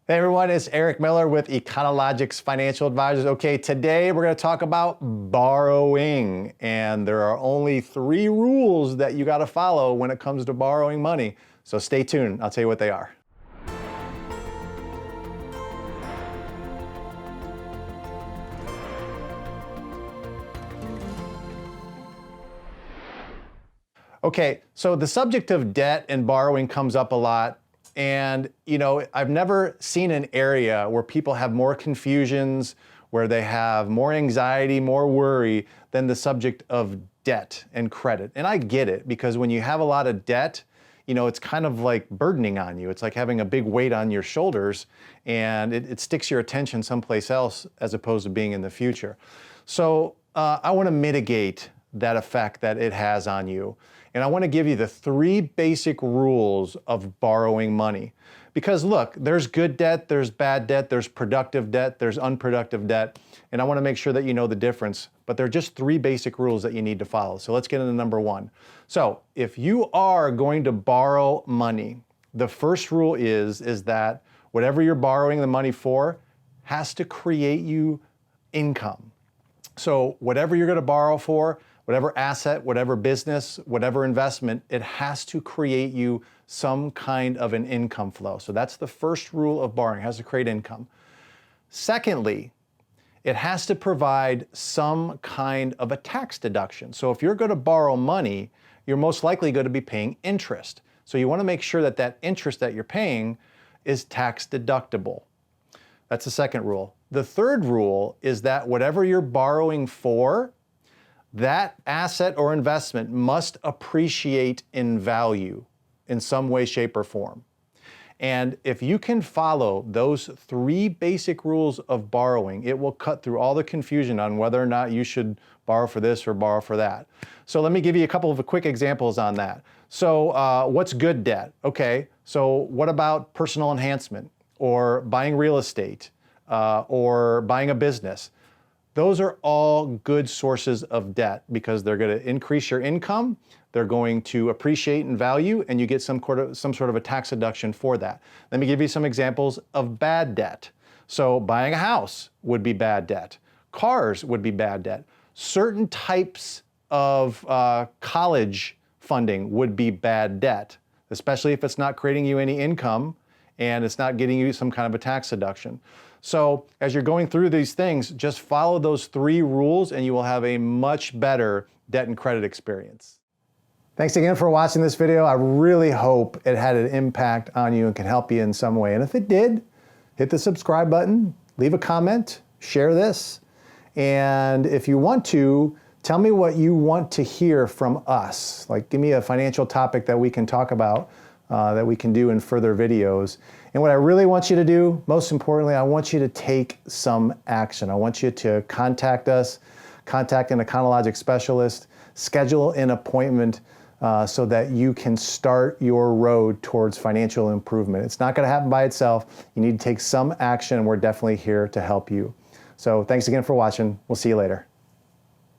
Hey everyone, it's Eric Miller with Econologics Financial Advisors. Okay, today we're going to talk about borrowing, and there are only 3 rules that you got to follow when it comes to borrowing money. So stay tuned, I'll tell you what they are. Okay, so the subject of debt and borrowing comes up a lot. And, I've never seen an area where people have more confusions, where they have more anxiety, more worry than the subject of debt and credit. And I get it, because when you have a lot of debt, it's kind of like burdening on you. It's like having a big weight on your shoulders, and it sticks your attention someplace else as opposed to being in the future. So I want to mitigate that effect that it has on you. And I want to give you the 3 basic rules of borrowing money. Because look, there's good debt, there's bad debt, there's productive debt, there's unproductive debt. And I want to make sure that you know the difference. But there are just 3 basic rules that you need to follow. So let's get into number 1. So if you are going to borrow money, the first rule is that whatever you're borrowing the money for has to create you income. So whatever you're going to borrow for, whatever asset, whatever business, whatever investment, it has to create you some kind of an income flow. So that's the first rule of borrowing, it has to create income. Secondly, it has to provide some kind of a tax deduction. So if you're going to borrow money, you're most likely going to be paying interest. So you want to make sure that that interest that you're paying is tax deductible. That's the second rule. The third rule is that whatever you're borrowing for, that asset or investment must appreciate in value in some way, shape, or form. And if you can follow those 3 basic rules of borrowing, it will cut through all the confusion on whether or not you should borrow for this or borrow for that. So let me give you a couple of quick examples on that. So what's good debt? Okay, so what about personal enhancement or buying real estate or buying a business? Those are all good sources of debt because they're going to increase your income, they're going to appreciate in value, and you get some sort of a tax deduction for that. Let me give you some examples of bad debt. So buying a house would be bad debt. Cars would be bad debt. Certain types of college funding would be bad debt, especially if it's not creating you any income and it's not getting you some kind of a tax deduction. So as you're going through these things, just follow those 3 rules and you will have a much better debt and credit experience. Thanks again for watching this video. I really hope it had an impact on you and can help you in some way. And if it did, hit the subscribe button, leave a comment, share this. And if you want to, tell me what you want to hear from us. Like, give me a financial topic that we can talk about, that we can do in further videos. And what I really want you to do, most importantly, I want you to take some action. I want you to contact us, contact an econologic specialist, schedule an appointment so that you can start your road towards financial improvement. It's not going to happen by itself. You need to take some action, and we're definitely here to help you. So thanks again for watching. We'll see you later.